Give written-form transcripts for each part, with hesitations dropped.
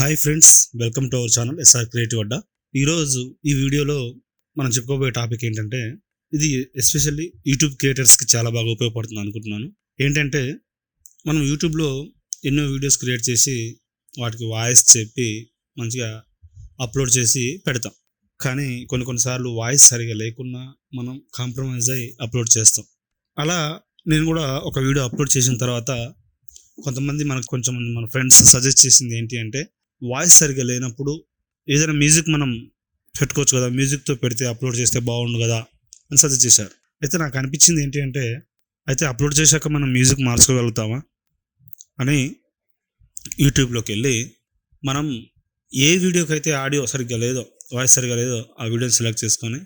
Hi friends, welcome to our channel SR Creative Adda. ఈరోజు ఈ వీడియోలో మనం చెప్పుకోబోయే టాపిక్ ఏంటంటే, ఇది ఎస్పెషల్లీ యూట్యూబ్ క్రియేటర్స్కి చాలా బాగా ఉపయోగపడుతుంది అనుకుంటున్నాను. ఏంటంటే, మనం యూట్యూబ్లో ఎన్నో వీడియోస్ క్రియేట్ చేసి వాటికి వాయిస్ చెప్పి మంచిగా అప్లోడ్ చేసి పెడతాం. కానీ కొన్నిసార్లు వాయిస్ సరిగా లేకున్నా మనం కాంప్రమైజ్ అయ్యి అప్లోడ్ చేస్తాం. అలా నేను కూడా ఒక వీడియో అప్లోడ్ చేసిన తర్వాత కొంచెం మన ఫ్రెండ్స్ సజెస్ట్ చేసింది ఏంటి అంటే, వాయిస్ సరిగా లేనప్పుడు ఏదైనా మ్యూజిక్ మనం పెట్టుకోవచ్చు కదా, మ్యూజిక్తో పెడితే అప్లోడ్ చేస్తే బాగుండు కదా అని సజెస్ట్ చేశారు. అయితే నాకు అనిపించింది ఏంటి అంటే, అయితే అప్లోడ్ చేశాక మనం మ్యూజిక్ మార్చుకోగలుగుతామా అని యూట్యూబ్లోకి వెళ్ళి మనం ఏ వీడియోకి అయితే ఆడియో సరిగ్గా లేదో, వాయిస్ సరిగ్గా లేదో ఆ వీడియోని సెలెక్ట్ చేసుకొని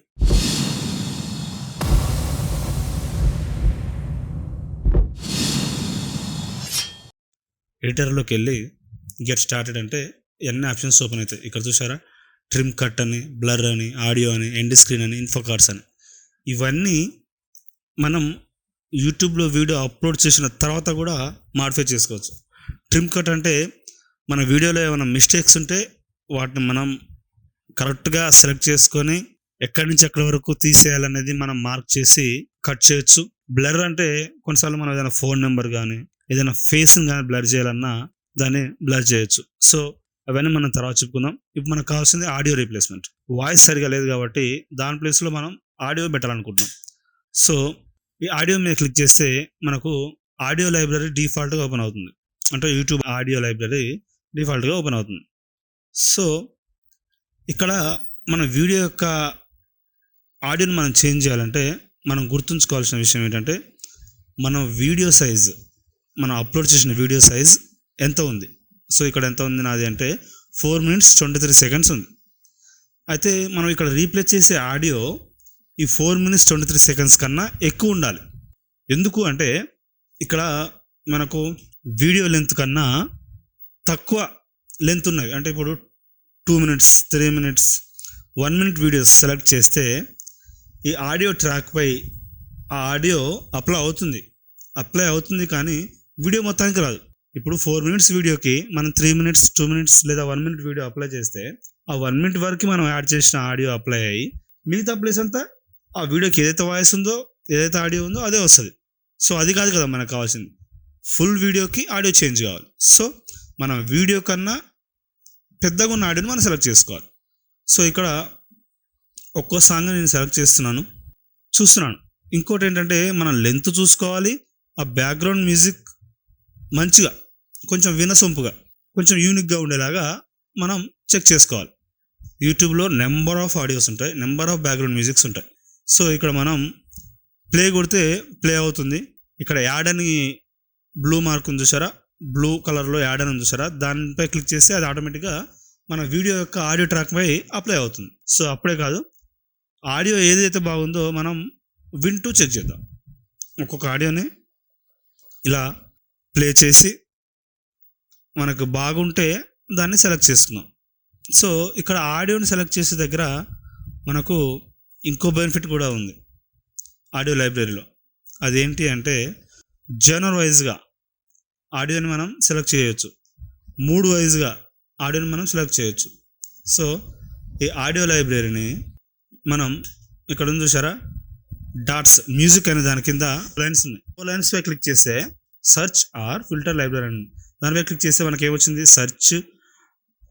ఎడిటర్లోకి వెళ్ళి గెట్ స్టార్టెడ్ అంటే ఎన్ని ఆప్షన్స్ ఓపెన్ అవుతాయి. ఇక్కడ చూసారా, ట్రిమ్ కట్ అని, బ్లర్ అని, ఆడియో అని, ఎండ్ స్క్రీన్ అని, ఇన్ఫో కార్డ్స్ అని, ఇవన్నీ మనం యూట్యూబ్లో వీడియో అప్లోడ్ చేసిన తర్వాత కూడా మాడిఫై చేసుకోవచ్చు. ట్రిమ్ కట్ అంటే మన వీడియోలో ఏమైనా మిస్టేక్స్ ఉంటే వాటిని మనం కరెక్ట్గా సెలెక్ట్ చేసుకొని ఎక్కడి నుంచి ఎక్కడి వరకు తీసేయాలనేది మనం మార్క్ చేసి కట్ చేయొచ్చు. బ్లర్ అంటే కొన్నిసార్లు మనం ఏదైనా ఫోన్ నెంబర్ కానీ ఏదైనా ఫేస్ని కానీ బ్లర్ చేయాలన్నా దాన్ని బ్లర్ చేయొచ్చు. సో అవన్నీ మనం తర్వాత చెప్పుకుందాం. ఇప్పుడు మనకు కావాల్సింది ఆడియో రీప్లేస్మెంట్. వాయిస్ సరిగా లేదు కాబట్టి దాని ప్లేస్లో మనం ఆడియో పెట్టాలనుకుంటున్నాం. సో ఈ ఆడియో మీద క్లిక్ చేస్తే మనకు ఆడియో లైబ్రరీ డిఫాల్ట్గా ఓపెన్ అవుతుంది. అంటే యూట్యూబ్ ఆడియో లైబ్రరీ డిఫాల్ట్గా ఓపెన్ అవుతుంది. సో ఇక్కడ మన వీడియో యొక్క ఆడియోని మనం చేంజ్ చేయాలంటే మనం గుర్తుంచుకోవాల్సిన విషయం ఏంటంటే, మనం వీడియో సైజ్, మనం అప్లోడ్ చేసిన వీడియో సైజ్ ఎంత ఉంది. సో ఇక్కడ ఎంత ఉంది నాది అంటే 4 minutes 23 seconds ఉంది. అయితే మనం ఇక్కడ రీప్లేస్ చేసే ఆడియో ఈ 4 minutes 23 seconds కన్నా ఎక్కువ ఉండాలి. ఎందుకు అంటే ఇక్కడ మనకు వీడియో లెంత్ కన్నా తక్కువ లెంత్ ఉన్నవి, అంటే ఇప్పుడు 2 minutes 3 minutes 1 minute videos select చేస్తే ఈ ఆడియో ట్రాక్ పై ఆ ఆడియో అప్లై అవుతుంది కానీ వీడియో మొత్తానికి రాదు. ఇప్పుడు 4 minutes వీడియోకి మనం 3 minutes 2 minutes లేదా 1 minute వీడియో అప్లై చేస్తే ఆ 1 minute వరకు మనం యాడ్ చేసిన ఆడియో అప్లై అయ్యి మిగతా ప్లేస్ అంతా ఆ వీడియోకి ఏదైతే వాయిస్ ఉందో, ఏదైతే ఆడియో ఉందో అదే వస్తుంది. సో అది కాదు కదా మనకు కావాల్సింది, ఫుల్ వీడియోకి ఆడియో చేంజ్ కావాలి. సో మనం వీడియో కన్నా పెద్దగా ఉన్న ఆడియోని మనం సెలెక్ట్ చేసుకోవాలి. సో ఇక్కడ ఒక్కో సాంగ్ నేను సెలెక్ట్ చూస్తున్నాను. ఇంకోటి ఏంటంటే మనం లెంత్ చూసుకోవాలి, ఆ బ్యాక్గ్రౌండ్ మ్యూజిక్ మంచిగా కొంచెం వినసొంపుగా కొంచెం యూనిక్గా ఉండేలాగా మనం చెక్ చేసుకోవాలి. యూట్యూబ్లో నెంబర్ ఆఫ్ ఆడియోస్ ఉంటాయి, నెంబర్ ఆఫ్ బ్యాక్గ్రౌండ్ మ్యూజిక్స్ ఉంటాయి. సో ఇక్కడ మనం ప్లే కొడితే ప్లే అవుతుంది. ఇక్కడ యాడ్ అని బ్లూ మార్క్ ఉంది చూసారా, బ్లూ కలర్లో యాడ్ అని ఉంది చూసారా, దానిపై క్లిక్ చేస్తే అది ఆటోమేటిక్గా మన వీడియో యొక్క ఆడియో ట్రాక్ పై అప్లై అవుతుంది. సో అప్పుడే కాదు, ఆడియో ఏదైతే బాగుందో మనం వింటూ చెక్ చేద్దాం. ఒక్కొక్క ఆడియోని ఇలా ప్లే చేసి మనకు బాగుంటే దాన్ని సెలెక్ట్ చేసుకున్నాం. సో ఇక్కడ ఆడియోని సెలెక్ట్ చేసే దగ్గర మనకు ఇంకో బెనిఫిట్ కూడా ఉంది ఆడియో లైబ్రరీలో. అదేంటి అంటే, జనర్ వైజ్గా ఆడియోని మనం సెలెక్ట్ చేయొచ్చు, మూడ్ వైజ్గా ఆడియోని మనం సెలెక్ట్ చేయొచ్చు. సో ఈ ఆడియో లైబ్రరీని మనం ఇక్కడ ఉంది చూసారా, డాట్స్ మ్యూజిక్ అనే దాని కింద లైన్స్ ఉన్నాయి. లైన్స్ పై క్లిక్ చేస్తే సర్చ్ ఆర్ ఫిల్టర్ లైబ్రరీ అని దానిపై క్లిక్ చేస్తే మనకి ఏమొచ్చింది, search,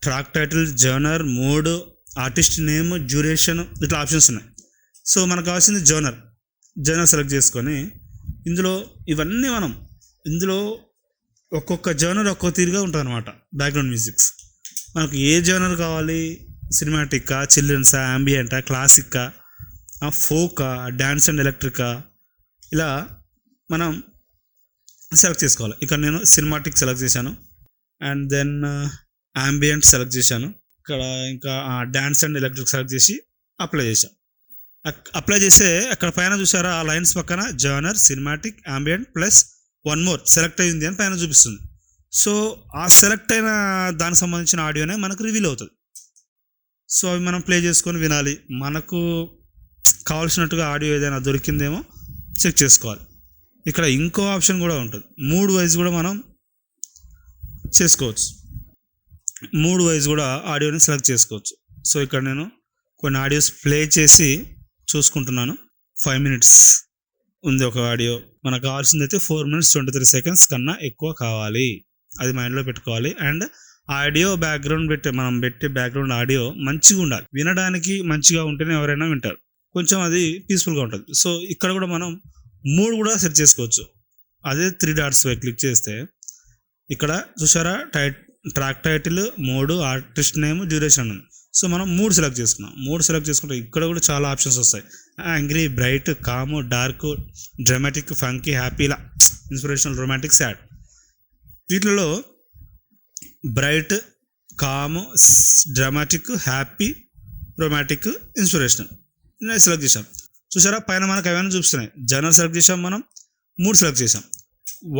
track title, genre, mode, artist name, duration, ఇట్లా ఆప్షన్స్ ఉన్నాయి. సో మనకు కావాల్సింది జర్నర్ సెలెక్ట్ చేసుకొని ఇవన్నీ మనం ఇందులో ఒక్కొక్క జర్నర్ ఒక్కొక్క తీరుగా ఉంటుంది అనమాట. బ్యాక్గ్రౌండ్ మ్యూజిక్స్ మనకు ఏ జర్నర్ కావాలి, సినిమాటిక్కా, చిల్డ్రన్సా, అంబియంటా, క్లాసిక్కా, ఫోకా, డ్యాన్స్ అండ్ ఎలక్ట్రికా, ఇలా మనం సెలెక్ట్ చేసుకోవాలి. ఇక్కడ నేను సినిమాటిక్ సెలెక్ట్ చేశాను, అండ్ దెన్ అంబియంట్ సెలెక్ట్ చేశాను. ఇక్కడ ఇంకా డ్యాన్స్ అండ్ ఎలక్ట్రిక్ సెలెక్ట్ చేసి అప్లై చేస్తే అక్కడ పైన చూసారా, ఆ లైన్స్ పక్కన genre, cinematic, ambient plus 1 more select అయింది అని పైన చూపిస్తుంది. సో ఆ సెలెక్ట్ అయిన దానికి సంబంధించిన ఆడియోనే మనకు రివీల్ అవుతుంది. సో అవి మనం ప్లే చేసుకొని వినాలి. మనకు కావాల్సినట్టుగా ఆడియో ఏదైనా దొరికిందేమో చెక్ చేసుకోవాలి. ఇక్కడ ఇంకో ఆప్షన్ కూడా ఉంటుంది, మూడ్ వైజ్ కూడా మనం చేసుకోవచ్చు. మూడ్ వైజ్ కూడా ఆడియోని సెలెక్ట్ చేసుకోవచ్చు. సో ఇక్కడ నేను కొన్ని ఆడియోస్ ప్లే చేసి చూసుకుంటున్నాను. 5 minutes ఉంది ఒక ఆడియో. మనకు కావాల్సింది అయితే 4 minutes 23 seconds కన్నా ఎక్కువ కావాలి. అది మైండ్లో పెట్టుకోవాలి. అండ్ ఆడియో బ్యాక్గ్రౌండ్ మనం పెట్టే బ్యాక్గ్రౌండ్ ఆడియో మంచిగా ఉండాలి. వినడానికి మంచిగా ఉంటేనే ఎవరైనా వింటారు. కొంచెం అది పీస్ఫుల్గా ఉంటుంది. సో ఇక్కడ కూడా మనం మూడ్ కూడా సెట్ చేసుకోవచ్చు. అదే 3 dots పై క్లిక్ చేస్తే ఇక్కడ చూసారా track title, mode, artist name, duration ఉంది. సో మనం మూడ్ సెలెక్ట్ చేసుకున్నాం. మూడ్ సెలెక్ట్ చేసుకుంటే ఇక్కడ కూడా చాలా ఆప్షన్స్ వస్తాయి. Angry, bright, calm, dark, dramatic, funky, happy, ఇలా ఇన్స్పిరేషనల్, రొమాంటిక్, సాడ్. వీటిలో bright, calm, dramatic, happy, romantic, inspirational నేను సెలెక్ట్ చేసాం. చూసారా పైన మనకు ఏమైనా చూపిస్తున్నాయి. జనరల్ సెలెక్ట్ చేసాం, మనం మూడ్ సెలెక్ట్ చేసాం.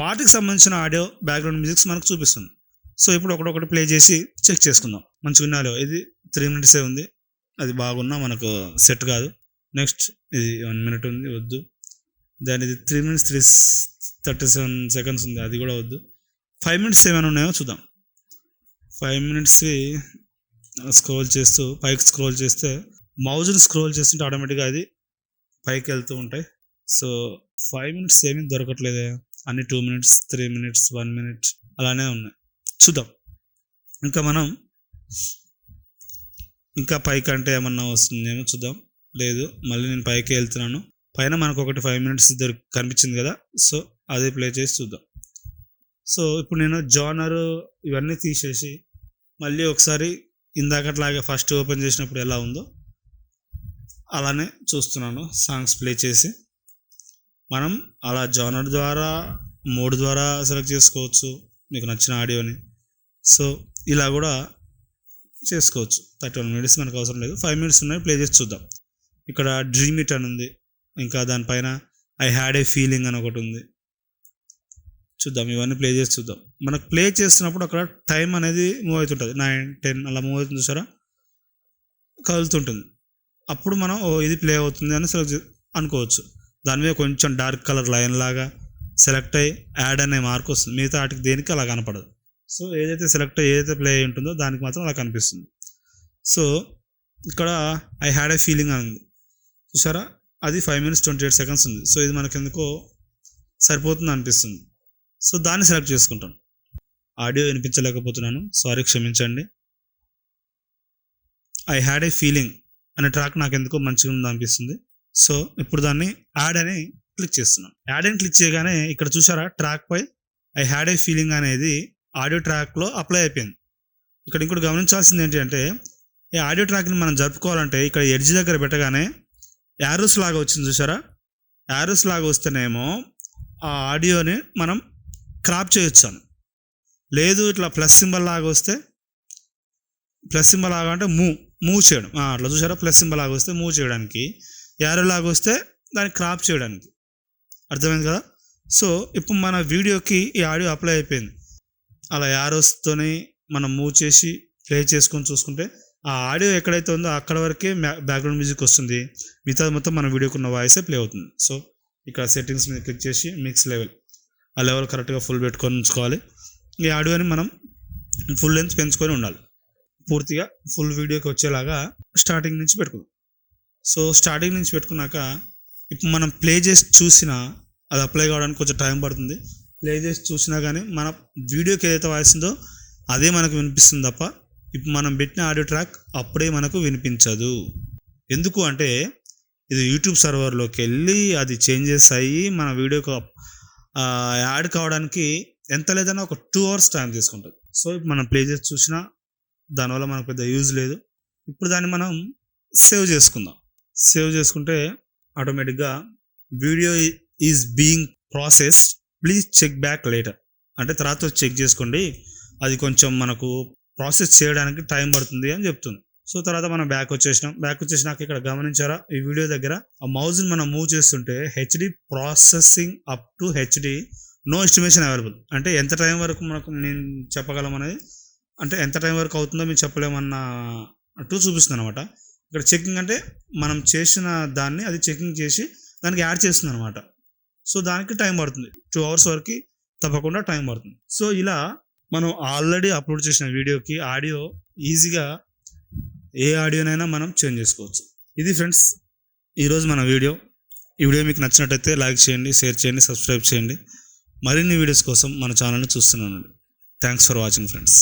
వాటికి సంబంధించిన ఆడియో బ్యాక్గ్రౌండ్ మ్యూజిక్స్ మనకు చూపిస్తుంది. సో ఇప్పుడు ఒకటి ప్లే చేసి చెక్ చేసుకుందాం మంచిగా వినాలో. ఇది 3 minutes ఉంది, అది బాగున్నా మనకు సెట్ కాదు. నెక్స్ట్ ఇది 1 minute ఉంది, వద్దు. దాని ఇది 3 minutes 37 seconds ఉంది, అది కూడా వద్దు. 5 minutes ఏమైనా ఉన్నాయో చూద్దాం. 5 minutes స్క్రోల్ చేస్తూ పైకి స్క్రోల్ చేస్తే, మౌజ్ని స్క్రోల్ చేస్తుంటే ఆటోమేటిక్గా అది పైకి వెళ్తూ ఉంటాయి. సో 5 minutes ఏమీ దొరకట్లేదే, అన్ని 2 minutes 3 minutes 1 minute అలానే ఉన్నాయి. చూద్దాం ఇంకా మనం ఇంకా పైకి అంటే ఏమన్నా వస్తుందేమో చూద్దాం. లేదు, మళ్ళీ నేను పైకి వెళ్తున్నాను. పైన మనకు ఒకటి 5 minutes కనిపించింది కదా, సో అదే ప్లే చేసి చూద్దాం. సో ఇప్పుడు నేను జానర్ ఇవన్నీ తీసేసి మళ్ళీ ఒకసారి ఇందాకట్లాగే ఫస్ట్ ఓపెన్ చేసినప్పుడు ఎలా ఉందో అలానే చూస్తున్నాను. సాంగ్స్ ప్లే చేసి మనం అలా జానర్ ద్వారా, మోడ్ ద్వారా సెలెక్ట్ చేసుకోవచ్చు మీకు నచ్చిన ఆడియోని. సో ఇలా కూడా చేసుకోవచ్చు. 31 minutes మనకు అవసరం లేదు, 5 minutes ఉన్నాయి, ప్లే చేసి చూద్దాం. ఇక్కడ డ్రీమ్ ఇట్ అని ఉంది, ఇంకా దానిపైన ఐ హ్యాడ్ ఏ ఫీలింగ్ అని ఒకటి ఉంది. చూద్దాం, ఇవన్నీ ప్లే చేసి చూద్దాం. మనకు ప్లే చేస్తున్నప్పుడు అక్కడ టైం అనేది మూవ్ అవుతుంటుంది, 9, 10 అలా మూవ్ అవుతుంది చూసారా, కదులుతుంటుంది. అప్పుడు మనం ఇది ప్లే అవుతుంది అని సెలెక్ట్ అనుకోవచ్చు. దాని మీద కొంచెం డార్క్ కలర్ లైన్ లాగా సెలెక్ట్ అయ్యి యాడ్ అనే మార్క్ వస్తుంది. మిగతా వాటికి దేనికి అలా కనపడదు. సో ఏదైతే సెలెక్ట్ అయ్యి ఏదైతే ప్లే అయి ఉంటుందో దానికి మాత్రం అలా కనిపిస్తుంది. సో ఇక్కడ ఐ హ్యాడ్ ఏ ఫీలింగ్ అని ఉంది చూసారా, అది 5 minutes 28 seconds ఉంది. సో ఇది మనకి ఎందుకో సరిపోతుంది అనిపిస్తుంది. సో దాన్ని సెలెక్ట్ చేసుకుంటాను. ఆడియో వినిపించలేకపోతున్నాను, సారీ, క్షమించండి. ఐ హ్యాడ్ ఏ ఫీలింగ్ అనే ట్రాక్ నాకు ఎందుకో మంచిగా ఉంది అనిపిస్తుంది. సో ఇప్పుడు దాన్ని యాడ్ అని క్లిక్ చేస్తున్నాను. యాడ్ అని క్లిక్ చేయగానే ఇక్కడ చూసారా ట్రాక్ పై ఐ హ్యాడ్ ఏ ఫీలింగ్ అనేది ఆడియో ట్రాక్లో అప్లై అయిపోయింది. ఇక్కడ ఇంకోటి గమనించాల్సింది ఏంటి అంటే, ఈ ఆడియో ట్రాక్ని మనం జరుపుకోవాలంటే ఇక్కడ ఎడ్జ్ దగ్గర పెట్టగానే యారోస్ లాగా వచ్చింది చూసారా, యారోస్ లాగా వస్తేనేమో ఆ ఆడియోని మనం క్రాప్ చేయొచ్చు. లేదు ఇట్లా ప్లస్ సింబల్ లాగా వస్తే, ప్లస్ సింబల్ లాగా అంటే మూవ్ చేయడం, అట్లా చూసారా, ప్లస్ సింబల్ లాగా వస్తే మూవ్ చేయడానికి, యారో లాగా వస్తే దాన్ని క్రాప్ చేయడానికి. అర్థమైంది కదా. సో ఇప్పుడు మన వీడియోకి ఈ ఆడియో అప్లై అయిపోయింది. అలా యారోస్తోని మనం మూవ్ చేసి ప్లే చేసుకొని చూసుకుంటే ఆ ఆడియో ఎక్కడైతే ఉందో అక్కడ వరకే బ్యాక్గ్రౌండ్ మ్యూజిక్ వస్తుంది, మిగతా మొత్తం మన వీడియోకి ఉన్న వాయిసే ప్లే అవుతుంది. సో ఇక్కడ సెట్టింగ్స్ మీద క్లిక్ చేసి మిక్స్ లెవెల్, ఆ లెవెల్ కరెక్ట్గా ఫుల్ పెట్టుకొని ఉంచుకోవాలి. ఈ ఆడియోని మనం ఫుల్ లెంత్ పెంచుకొని ఉండాలి. పూర్తిగా ఫుల్ వీడియోకి వచ్చేలాగా స్టార్టింగ్ నుంచి పెట్టుకుందాం. సో స్టార్టింగ్ నుంచి పెట్టుకున్నాక ఇప్పుడు మనం ప్లే చేసి చూసినా అది అప్లై కావడానికి కొంచెం టైం పడుతుంది. ప్లే చేసి చూసినా కానీ మన వీడియోకి ఏదైతే వాయిస్ ఉందో అదే మనకు వినిపిస్తుంది తప్ప ఇప్పుడు మనం పెట్టిన ఆడియో ట్రాక్ అప్పుడే మనకు వినిపించదు. ఎందుకు అంటే ఇది యూట్యూబ్ సర్వర్లోకి వెళ్ళి అది చేంజెస్ అయ్యి మన వీడియోకి యాడ్ కావడానికి ఎంత లేదన్నా ఒక 2 hours టైం తీసుకుంటుంది. సో ఇప్పుడు మనం ప్లే చేసి చూసినా దానివల్ల మనకు పెద్ద యూజ్ లేదు. ఇప్పుడు దాన్ని మనం సేవ్ చేసుకుందాం. సేవ్ చేసుకుంటే ఆటోమేటిక్గా video is being processed, please check back later అంటే తర్వాత చెక్ చేసుకోండి, అది కొంచెం మనకు ప్రాసెస్ చేయడానికి టైం పడుతుంది అని చెప్తుంది. సో తర్వాత మనం బ్యాక్ వచ్చేసినాక ఇక్కడ గమనించారా, ఈ వీడియో దగ్గర ఆ మౌజ్ని మనం మూవ్ చేస్తుంటే HD processing up to HD, no estimation available, అంటే ఎంత టైం వరకు మనకు నేను చెప్పగలం అనేది, అంటే ఎంత టైం వరకు అవుతుందో మేము చెప్పలేమన్నట్టు చూపిస్తుంది అనమాట. ఇక్కడ చెకింగ్ అంటే మనం చేసిన దాన్ని అది చెకింగ్ చేసి దానికి యాడ్ చేస్తుంది అనమాట. సో దానికి టైం పడుతుంది, 2 hours వరకు తప్పకుండా టైం పడుతుంది. సో ఇలా మనం ఆల్రెడీ అప్లోడ్ చేసిన వీడియోకి ఆడియో ఈజీగా ఏ ఆడియోనైనా మనం చేంజ్ చేసుకోవచ్చు. ఇది ఫ్రెండ్స్ ఈరోజు మన వీడియో. ఈ వీడియో మీకు నచ్చినట్టయితే లైక్ చేయండి, షేర్ చేయండి, సబ్స్క్రైబ్ చేయండి. మరిన్ని వీడియోస్ కోసం మన ఛానల్ని చూస్తూనే ఉండండి. Thanks for watching friends.